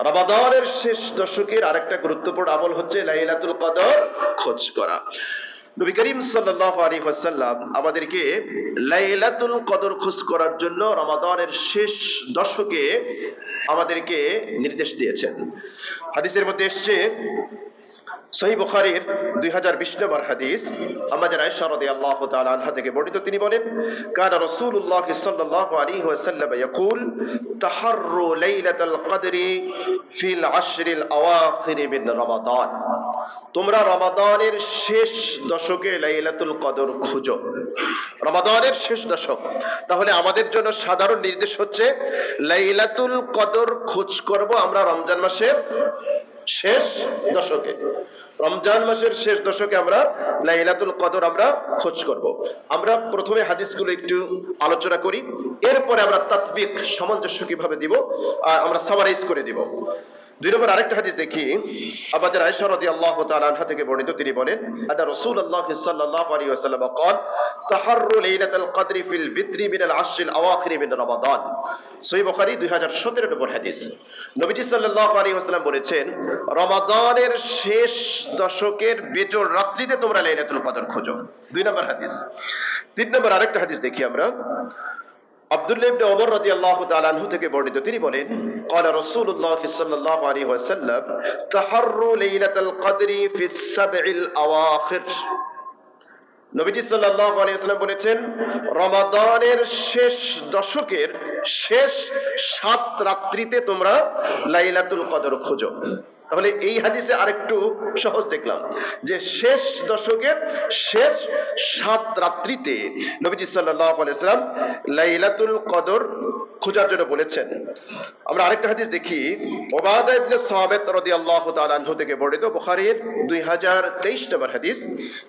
রমাদানের শেষ দশকের আরেকটা গুরুত্বপূর্ণ আমল হচ্ছে লাইলাতুল কদর খোঁজ করা। নবী করিম সাল্লাল্লাহু আলাইহি ওয়াসাল্লাম আমাদেরকে লাইলাতুল কদর খোঁজ করার জন্য রমাদানের শেষ দশকে আমাদেরকে নির্দেশ দিয়েছেন। হাদিসের মধ্যে এসছে, সহিহ বুখারীর 2020 নম্বর হাদিস, আম্মা জান আয়েশা রাদিয়াল্লাহু তাআলা আনহা থেকে বর্ণিত, তিনি বলেন, কানা রাসূলুল্লাহ সাল্লাল্লাহু আলাইহি ওয়াসাল্লাম ইয়াকুল তাহাররু লাইলাতাল কদরি ফিল আশরিল আওয়াখির মিন রমাদান। তোমরা রমাদানের শেষ দশকে লাইলাতুল কদর খুঁজো। রমাদানের শেষ দশক, তাহলে আমাদের জন্য সাধারণ নির্দেশ হচ্ছে লাইলাতুল কদর খোঁজ করব আমরা রমজান মাসের শেষ দশকে। রমজান মাসের শেষ দশকে আমরা লাইলাতুল কদর আমরা খোঁজ করব। আমরা প্রথমে হাদিসগুলো একটু আলোচনা করি, এরপরে আমরা তাতবিক সামঞ্জস্য কিভাবে দিব আমরা সামারাইজ করে দিব। 2 নম্বর আরেকটা হাদিস দেখি, আম্মা জান আয়েশা রাদিয়াল্লাহু তাআলা আনহা থেকে বর্ণিত, তিনি বলেন, আন্না রাসূলুল্লাহ সাল্লাল্লাহু আলাইহি ওয়াসাল্লাম قال তাহাররু লাইলাতুল কদরি ফিল বিত্রি মিনাল আশরিল আওয়াখির মিন রমাদান। সহিহ বুখারী 2017 নম্বর হাদিস। নবীজি সাল্লাল্লাহু আলাইহি ওয়াসাল্লাম বলেছেন, রমাদানের শেষ দশকের বেজোড় রাত্রিতে তোমরা লাইলাতুল কদর খোঁজো। 2 নম্বর হাদিস। 3 নম্বর আরেকটা হাদিস দেখি আমরা, আব্দুল্লাহ ইবনে ওমর রাদিয়াল্লাহু তাআলা আনহু থেকে বর্ণিত, তিনি বলেন, ক্বালা রাসূলুল্লাহ সাল্লাল্লাহু আলাইহি ওয়াসাল্লাম তাহাররু লাইলাতাল কদরি ফিস সাবইল আওয়াখির। নবীজি সাল্লাল্লাহু আলাইহি ওয়াসাল্লাম বলেছেন, রমাদানের শেষ দশকের শেষ 7 রাত্রিতে তোমরা লাইলাতুল কদর খোঁজো। তাহলে এই হাদিসে আরেকটু সহজ দেখলাম যে শেষ দশকের শেষ 7 রাত্রিতে নবীজি সাল্লাল্লাহু আলাইহি ওয়াসাল্লাম লাইলাতুল কদর খোঁজার জন্য বলেছেন। আমরা আরেকটা হাদিস দেখি, উবাদা ইবনে সামিত রাদিয়াল্লাহু তাআলা আনহু থেকে বর্ণিত, বুখারীর 2023 নম্বর হাদিস,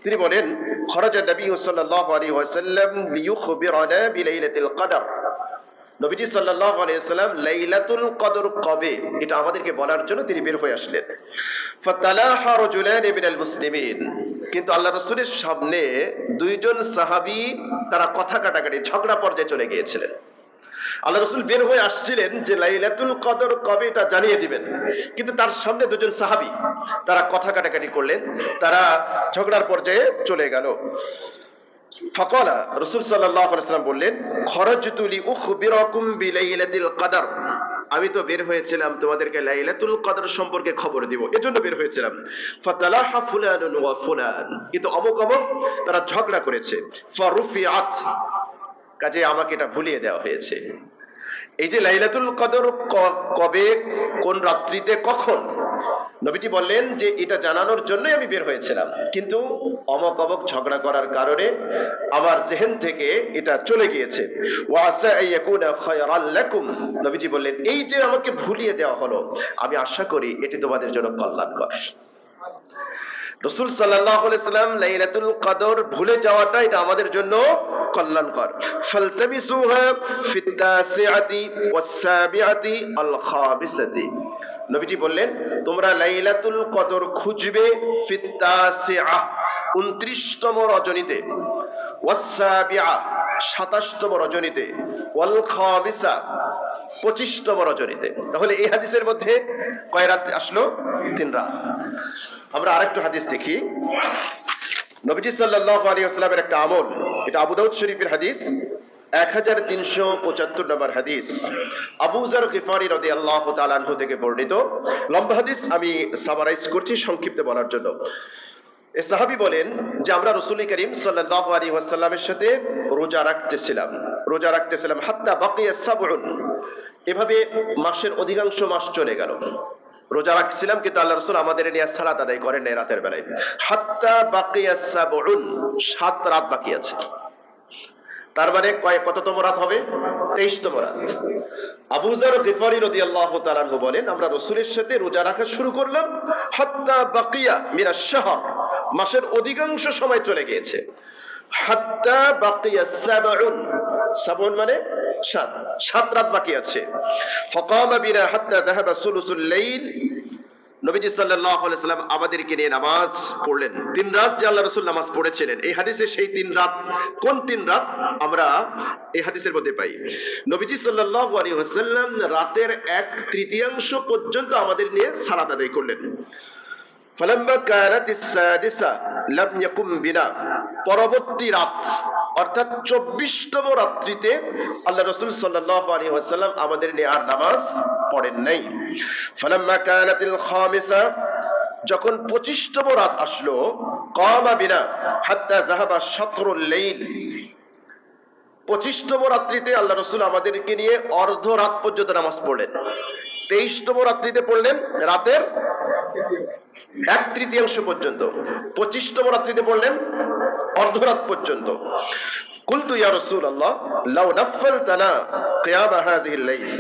তিনি বলেন, খরাজা নবী সাল্লাল্লাহু আলাইহি ওয়াসাল্লাম লিইখবিরানা বিলাইলাতিল কদর। নবীজি সাল্লাল্লাহু আলাইহি ওয়াসাল্লাম লাইলাতুল কদর কবে এটা আমাদেরকে বলার জন্য তিনি বের হয়ে আসলেন। ফাতালাহা রাজুলান মিনাল মুসলিমিন, কিন্তু আল্লাহ রাসূলের সামনে 2 জন সাহাবী তারা কথা কাটাকাটি ঝগড়া পর্যায়ে চলে গিয়েছিলেন। আল্লাহ রাসূল বের হয়ে আসছিলেন যে লাইলাতুল কদর কবে এটা জানিয়ে দিবেন, কিন্তু তার সামনে 2 জন সাহাবী তারা কথা কাটাকাটি করলেন, তারা ঝগড়ার পর্যায়ে চলে গেল। ফাকালা, রাসূল সাল্লাল্লাহু আলাইহি ওয়াসাল্লাম বললেন, খরাজতু লিউখবিরাকুম বিলাইলাতিল কদর, আমি তো বের হয়েছিলাম তোমাদেরকে লাইলাতুল কদর সম্পর্কে খবর দিব, এজন্য বের হয়েছিলাম। ফাতালাহা ফুলানুন ওয়া ফুলান, কিন্তু অমুক অমুক তারা ঝগড়া করেছে। ফারুফিআত, কাজে আমাকে এটা ভুলিয়ে দেওয়া হয়েছে। এই যে লাইলাতুল কদর কবে, কোন রাত্রিতে, কখন, নবীজি বললেন যে এটা জানানোর জন্যই আমি বের হয়েছিলাম, কিন্তু অমক অমক ঝগড়া করার কারণে আমার জেহেন থেকে এটা চলে গিয়েছে। ওয়াসা আইয়াকুনা খায়রাল লাকুম, নবীজি বললেন এই যে আমাকে ভুলিয়ে দেওয়া হলো, আমি আশা করি এটি তোমাদের জন্য কল্যাণকর। রাসূল সাল্লাল্লাহু আলাইহি সাল্লাম লাইলাতুল কদর ভুলে যাওয়াটা এটা আমাদের জন্য কল্যাণকর। ফালতামিসুহা ফিত তাসিআতি ওয়াস সাবিআতি আল খামিসাতি, নবীজি বললেন তোমরা লাইলাতুল কদর খুঁজবে ফিত তাসিআ 29তম রজনীতে, ওয়াস সাবিআ 27তম রজনীতে, ওয়াল খামিসা 25তম রজনীতে। তাহলে এই হাদিসের মধ্যে কয় রাত আসলো? 3 রাত। আমরা আরেকটা হাদিস দেখি, নবীজি সাল্লাল্লাহু আলাইহি ওয়াসাল্লামের একটা আমল, এটা আবু দাউদ শরীফের হাদিস 1375 নম্বর হাদিস, আবু যর গিফারী রাদিয়াল্লাহু তাআলা আনহু থেকে বর্ণিত। লম্বা হাদিস, আমি সামারাইজ করছি সংক্ষিপ্ত বলার জন্য। এই সাহাবী বলেন যে আমরা রাসূল করিম সাল্লাল্লাহু আলাইহি ওয়াসাল্লামের সাথে রোজা রাখতেছিলাম হাত্তা বাকিয়া সাবউন, এভাবে মাসের অধিকাংশ মাস চলে গেল। রোজা রাখছিলাম কিন্তু আল্লাহ রাসূল আমাদের নিয়ে সালাত আদায় করেন নাই রাতের বেলায়। হাত্তা বাকিয়া সাবউন, 7 রাত বাকি আছে। তার মানে কততম রাত হবে? 23তম রাত। আবু যর গিফারী রাদিয়াল্লাহু তাআলা আনহু বলেন আমরা রাসূলের সাথে রোজা রাখা শুরু করলাম, হাত্তা বাকিয়া মিনাশ শাহর, মাসের অধিকাংশ সময় চলে গিয়েছে। হাত্তা বাকিয়া সাবউন, সাবউন মানে 7 রাত বাকি আছে। ফাকামা বিনা হাত্তা যাহাবা সুলুসুল লাইল, নবীজি সাল্লাল্লাহু আলাইহি সাল্লাম আমাদেরকে নিয়ে নামাজ পড়লেন। 3 রাত যে আল্লাহ রাসূল নামাজ পড়েছিলেন, এই হাদিসে সেই 3 রাত কোন 3 রাত আমরা এই হাদিসের মধ্যে পাই। নবীজি সাল্লাল্লাহু আলাইহি ওয়াসাল্লাম রাতের 1/3 পর্যন্ত আমাদের নিয়ে সালাত আদায় করলেন। ফালাম্মা কানাতিস সাদিসা লাম ইয়াকুম বিনা, পরবর্তী রাত অর্থাৎ 24তম রাত্রিতে আল্লাহ রাসূল সাল্লাল্লাহু আলাইহি ওয়াসাল্লাম আমাদের নিয়ে আর নামাজ পড়েন নাই। ফালাম্মা কানাতিল খামিসা, যখন 25তম রাত আসলো, কামা বিনা হাত্তা যাহাবা শাতরুল লাইল, 25তম রাত্রিতে আল্লাহ রাসূল আমাদেরকে নিয়ে অর্ধ রাত পর্যন্ত নামাজ পড়লেন। 23তম রাত্রিতে পড়লেন রাতের 1/3 পর্যন্ত। 25তম রাত্রিতে পড়লেন অর্ধরাত পর্যন্ত। কুলতু ইয়া রাসূলুল্লাহ লাউ নাফালতানা কিয়াম হাযিহিল লাইল,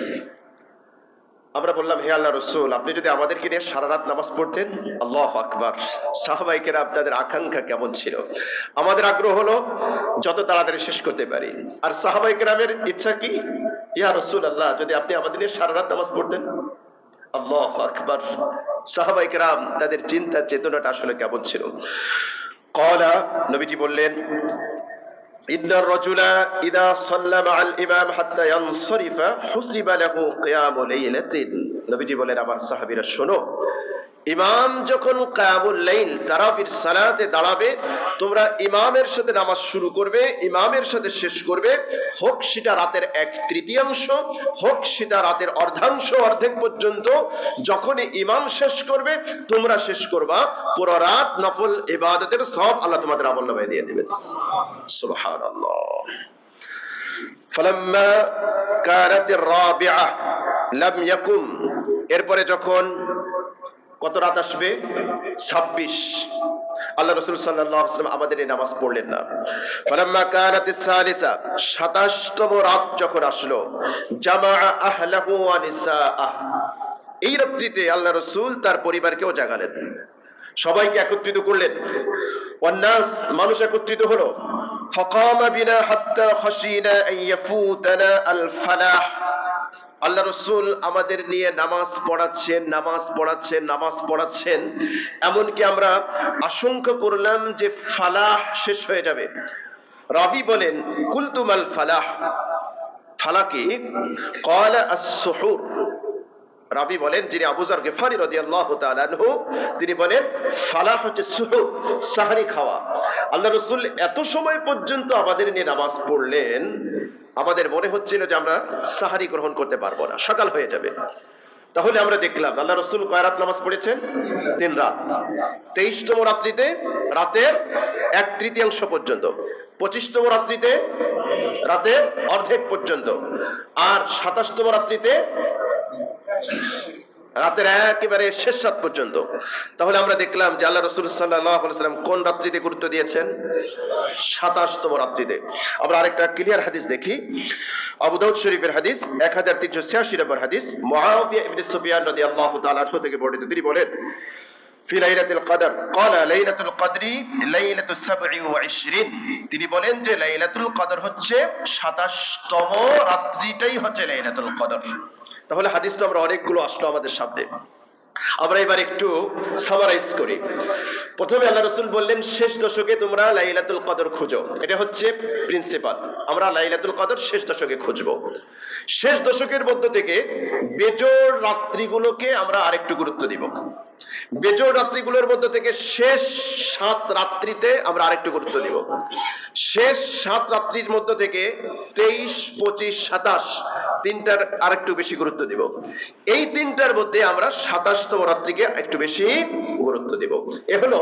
আমরা বললাম হে আল্লাহ রাসূল, আপনি যদি আমাদেরকে নিয়ে সারা রাত নামাজ পড়তেন। আল্লাহু আকবার। সাহাবায়ে কেরাম আপনাদের আকাঙ্ক্ষা কেমন ছিল? আমাদের আগ্রহ হলো যত তাড়াতাড়ি শেষ করতে পারি, আর সাহাবায়ে কেরামের ইচ্ছা কি? ইয়া রাসূলুল্লাহ, যদি আপনি আমাদের নিয়ে সারা রাত নামাজ পড়তেন। আল্লাহু আকবার। সাহাবায়ে কেরাম তাদের চিন্তা চেতনাটা আসলে কেমন ছিল? ক্বালা, নবীজি বললেন, ইন্নার রাজুলা ইযা সাল্লা মা'আল ইমাম হাত্তা ইয়ানসারিফা হুসিবা লাহু কিয়ামু লাইলাতিন। নবীজি বলেন, আমার সাহাবীরা শোনো, ইমাম যখন কিয়ামুল লাইল তারাবির সালাতে দাঁড়াবে, তোমরা ইমামের সাথে নামাজ শুরু করবে, ইমামের সাথে শেষ করবে, হোক সেটা রাতের 1/3, হোক সেটা রাতের অর্ধাংশ, অর্ধেক পর্যন্ত। যখনই ইমাম শেষ করবে তোমরা শেষ করবা। পুরো রাত নফল ইবাদতের সব আল্লাহ তোমাদের আমলনামায় দিয়ে দিবেন। সুবহানাল্লাহ। ফালাম্মা কানাতির রাবিআ লাম ইয়াকুম, এরপরে যখন কত রাত আসবে? 26। আল্লাহ রাসূল সাল্লাল্লাহু আলাইহি ওয়াসাল্লাম আমাদের এই নামাজ পড়লেন না। ফালাম্মা কানাতিস সালিসা, 27তম রাত যখন আসলো, জামাআ আহলাহু ওয়া নিসাআহ, এই রাত্রিতে আল্লাহ রাসূল তার পরিবারকেও জাগালেন, সবাইকে একত্রিত করলেন। ওয়ান্নাস, মানুষ একত্রিত হলো। ফাকামা বিনা হাত্তা খাশিনা আন ইয়াফুতানা আল ফালাহ, আল্লাহ রাসূল আমাদের নিয়ে নামাজ পড়াচ্ছেন, নামাজ পড়াচ্ছেন, নামাজ পড়াচ্ছেন, এমনকি আমরা আশঙ্কা করলাম যে ফালাহ শেষ হয়ে যাবে। রাবি বলেন, কুলতু মাল ফালাহ, ফালাহ কি? ক্বালা আস-সুহুর। রাবি বলেন, যিনি আবু যর গিফারি রাদিয়াল্লাহু তাআলা আনহু, তিনি বলেন ফালাহ হচ্ছে সুহুর, সাহরি খাওয়া। আল্লাহ রাসূল এত সময় পর্যন্ত আমাদের নিয়ে নামাজ পড়লেন, আমাদের মনে হচ্ছিল যে আমরা সাহারি গ্রহণ করতে পারবো না, সকাল হয়ে যাবে। তাহলে আমরা দেখলাম আল্লাহ রাসূল কয় রাত নামাজ পড়েছেন? 3 রাত। 23তম রাত্রিতে রাতের 1/3 পর্যন্ত, 25তম রাত্রিতে রাতের অর্ধেক পর্যন্ত, আর 27তম রাত্রিতে রাতের একেবারে শেষ রাত পর্যন্ত। তাহলে আমরা দেখলাম যে আল্লাহ রাসূল সাল্লাল্লাহু আলাইহি ওয়াসাল্লাম কোন রাত্রিতে গুরুত্ব দিয়েছেন? 27তম রাত্রিতে। আমরা আরেকটা ক্লিয়ার হাদিস দেখি, আবু দাউদ শরীফের হাদিস 1386 নম্বর হাদিস, মুআবিয়া ইবনে সুফিয়ান রাদিয়াল্লাহু তাআলা আনহু থেকে বর্ণিত। তিনি বলেন, ফি লাইলাতুল কদর ক্বালা লাইলাতুল কদরি লাইলাতুস 27, তিনি বলেন যে লাইলাতুল কদর হচ্ছে 27তম রাত্রিটাই হচ্ছে লাইলাতুল কদর। তাহলে হাদিসটা আমরা অনেকগুলো আসলো আমাদের সামনে, আমরা এবার একটু সামারাইজ করি। প্রথমে আল্লাহ রাসূল বললেন, শেষ দশকে তোমরা লাইলাতুল কদর খুঁজো, এটা হচ্ছে প্রিন্সিপাল। আমরা লাইলাতুল কদর শেষ দশকে খুঁজবো। শেষ দশকের মধ্য থেকে বেজোড় রাত্রিগুলোকে আমরা আরেকটু গুরুত্ব দিব। বেজোড় রাত্রিগুলোর মধ্য থেকে শেষ 7 রাত্রিতে আমরা আরেকটু গুরুত্ব দিব। শেষ 7 রাত্রির মধ্য থেকে 23, 25, 27 তিনটার আরেকটু বেশি গুরুত্ব দিব। এই তিনটার মধ্যে আমরা 27তম রাত্রিকে একটু বেশি গুরুত্ব দিব। এ হলো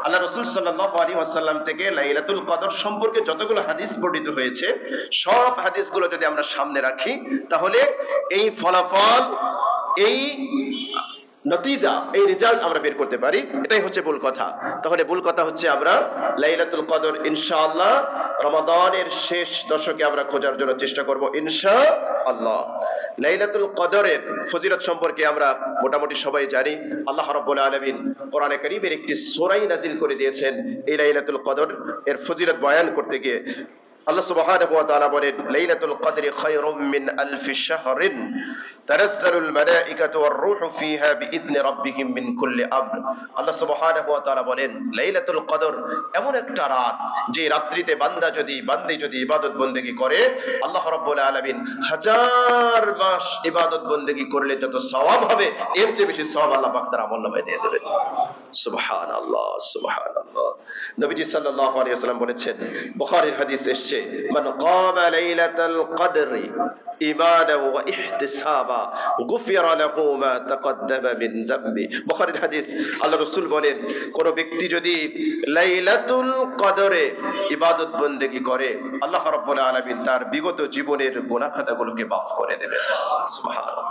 আল্লাহ রাসূল সাল্লাল্লাহু আলাইহি ওয়াসাল্লাম থেকে লাইলাতুল কদর সম্পর্কে যতগুলো হাদিস বর্ণিত হয়েছে, সব হাদিসগুলো যদি আমরা সামনে রাখি, তাহলে এই ফলাফল, এই নতিজা, এই রেজাল্ট আমরা বের করতে পারি। এটাই হচ্ছে মূল কথা। তাহলে মূল কথা হচ্ছে আমরা লাইলাতুল কদর ইনশাআল্লাহ রমাদানের শেষ দশকে আমরা খোঁজার জন্য চেষ্টা করব ইনশাআল্লাহ। লাইলাতুল কদরের ফজিলত সম্পর্কে আমরা মোটামুটি সবাই জানি। আল্লাহ রাব্বুল আলামিন কোরআনে কারীমের একটি সূরাই নাজিল করে দিয়েছেন এই লাইলাতুল কদর এর ফজিলত বয়ান করতে গিয়ে। আল্লাহ সুবহানাহু ওয়া তাআলা বলেন, লাইলাতুল কদরি খায়রুম মিন আলফি শাহরিন তানাজ্জালুল মালাইকাতু ওয়ার রূহু ফিহা বিইذনি রাব্বিহিম মিন কুল্লি আমর। আল্লাহ সুবহানাহু ওয়া তাআলা বলেন, লাইলাতুল কদর এমন একটা রাত, যে রাত্রিতে বান্দি যদি ইবাদত বন্দেগী করে, আল্লাহ রাব্বুল আলামিন হাজার মাস ইবাদত বন্দেগী করলে যত সওয়াব হবে, এর চেয়ে বেশি সওয়াব আল্লাহ পাক তার আমলনামায় দিয়ে দেবেন। সুবহানাল্লাহ, সুবহানাল্লাহ। নবীজি সাল্লাল্লাহু আলাইহি ওয়াসাল্লাম বলেছেন, বুখারীর হাদিস এসেছে, মান কামা লাইলাতাল কদরি ঈমানান ওয়া ইহতিসাবা গুফিরা লাহু মা তাকদ্দামা মিন যামবি। বুখারীর হাদিস। আল্লাহ রাসূল বলেন, কোন ব্যক্তি যদি লাইলাতুল কদরে ইবাদত বন্দেগী করে, আল্লাহ রাব্বুল আলামিন তার বিগত জীবনের গুনাহ খাতাগুলোকে মাফ করে দেবেন। সুবহানাল্লাহ।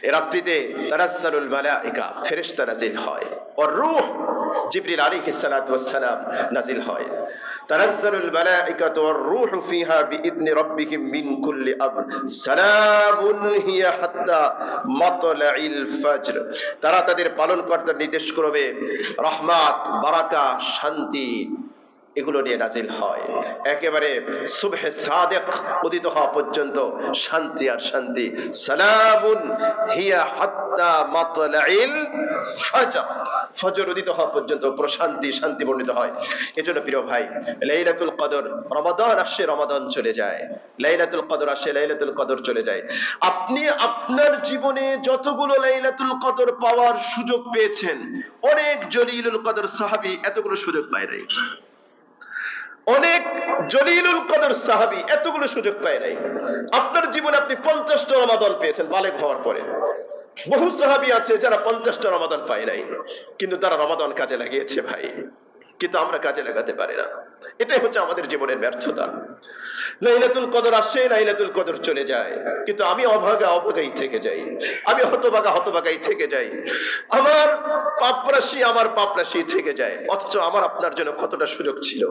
এই রাত্রিতে তানাজ্জালুল মালাইকা, ফেরেশতা নাজিল হয়, আর রূহ, জিবরিল আলাইহিস সালাতু ওয়াস সালাম নাজিল হয়। তানাজ্জালুল মালাইকাতু ওয়ার রূহু ফিহা বিইذনি রাব্বিহিম মিন কুল্লি আমর সালামুন হিয়া হাত্তা মাতলাইল ফজর। তারা তাদের পালনকর্তার নির্দেশ ক্রমে রহমত, বারাকা, শান্তি এগুলো নিয়ে নাজিল হয়। একেবারে সুবহে সাদেক উদিত হওয়া পর্যন্ত শান্তি আর শান্তি। সালামুন হিয়া হাত্তা মাতলাইল ফজর, ফজর উদিত হওয়া পর্যন্ত প্রশান্তি, শান্তি বর্ণিত হয়। এজন্য প্রিয় ভাই, লাইলাতুল কদর, রমাদান আসে রমাদান চলে যায়, লাইলাতুল কদর আসে লাইলাতুল কদর চলে যায়। আপনি আপনার জীবনে যতগুলো লাইলাতুল কদর পাওয়ার সুযোগ পেয়েছেন, অনেক জলিলুল কদর সাহাবী এতগুলো সুযোগ পায় নাই। অনেক জলিলুল কদর সাহাবী এতগুলো সুযোগ পায় নাই। আপনার জীবনে আপনি 50টা রমাদান পেয়েছেন বালেগ হওয়ার পরে। বহু সাহাবী আছে যারা 50টা রমাদান পায় নাই, কিন্তু তারা রমাদান কাজে লাগিয়েছে ভাই, কিন্তু আমরা কাজে লাগাতে পারি না। এটাই হচ্ছে আমাদের জীবনের ব্যর্থতা। লাইলাতুল কদর আসে, লাইলাতুল কদর চলে যায়, কিন্তু আমি অভাগাই থেকে যাই, আমি হতভাগাই থেকে যাই, আমার পাপরাশি থেকে যায়। অথচ আমার আপনার জন্য কতটা সুযোগ ছিল।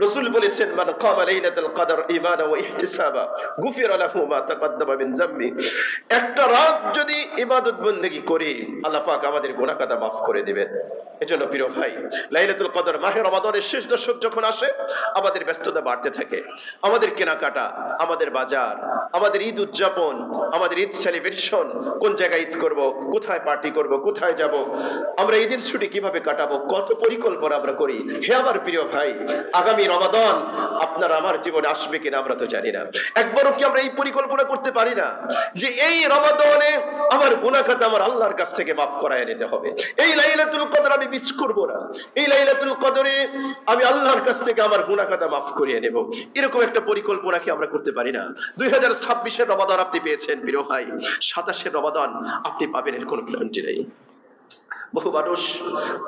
রাসূল বলেছেন, মান কামা লাইলাতুল কদর ঈমানান ওয়া ইহতিসাবা গুফিরা লাহু মা তাকদ্দামা মিন যামবি। একটা রাত যদি ইবাদত বন্দেগী করি, আল্লাহ পাক আমাদের গুনাহ খাতা মাফ করে দিবেন। এজন্য প্রিয় ভাই, লাইলাতুল কদর মাহে রমাদানের শেষ দশক যখন আসে, আমাদের ব্যস্ততা বাড়তে থাকে। আমাদের কেনাকাটা, আমাদের বাজার, আমাদের ঈদ উদযাপন, আমাদের ঈদ সেলিব্রেশন, কোন জায়গায় ঈদ করব, কোথায় পার্টি করব, কোথায় যাব, আমরা ঈদের ছুটি কিভাবে কাটাবো, কত পরিকল্পনা আমরা করি। হে আমার প্রিয় ভাই, আগামী রমাদান আপনার আমার জীবনে আসবে কিনা আমরা তো জানি না। একবারও কি আমরা এই পরিকল্পনা করতে পারি না যে এই রমাদানে আমার গুনাহ খাতা আমার আল্লাহর কাছ থেকে মাফ করায় নিতে হবে, এই লাইলাতুল কদর আমি মিস করব না, এই লাইলাতুল কদরে আমি আল্লাহর কাছ থেকে আমার গুনাহ খাতা মাফ করিয়ে নেব। এরকম একটা পরিকল্পনা কি আমরা করতে পারি না? 2026-এর রমাদান আপনি পেয়েছেন প্রিয় ভাই, 27-এর রমাদান আপনি পাবেন, এর কোনো গ্যারান্টি নেই। বহু মানুষ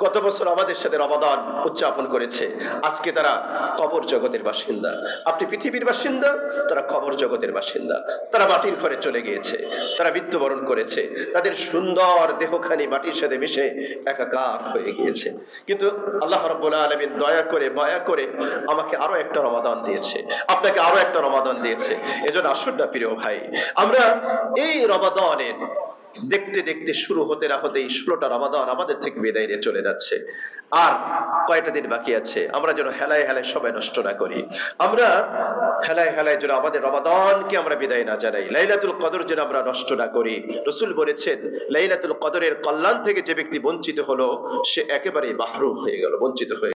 গত বছর আমাদের সাথে রমাদান উদযাপন করেছে, আজকে তারা কবর জগতের বাসিন্দা। আপনি পৃথিবীর বাসিন্দা, তারা কবর জগতের বাসিন্দা। তারা মাটির ঘরে চলে গিয়েছে, তারা মৃত্যুবরণ করেছে, তাদের সুন্দর দেহখানি মাটির সাথে মিশে একাকার হয়ে গিয়েছে। কিন্তু আল্লাহ রাব্বুল আলামিন দয়া করে মায়া করে আমাকে আরো একটা রমাদান দিয়েছে, আপনাকে আরো একটা রমাদান দিয়েছে। এজন্য আসুন না প্রিয় ভাই, আমরা এই রমাদানের দেখতে দেখতে শুরু হতে না হতেই 16টা রমাদান আমাদের থেকে বিদায় নিয়ে চলে যাচ্ছে। আর কয়টা দিন বাকি আছে, আমরা যেন হেলায় হেলায় সবাই নষ্ট না করি। আমরা হেলায় হেলায় যেন আমাদের রমাদানকে আমরা বিদায় না জানাই, লাইলাতুল কদর যেন আমরা নষ্ট না করি। রাসূল বলেছেন, লাইলাতুল কদরের কল্যাণ থেকে যে ব্যক্তি বঞ্চিত হলো, সে একেবারে মাহরুম হয়ে গেল, বঞ্চিত হয়ে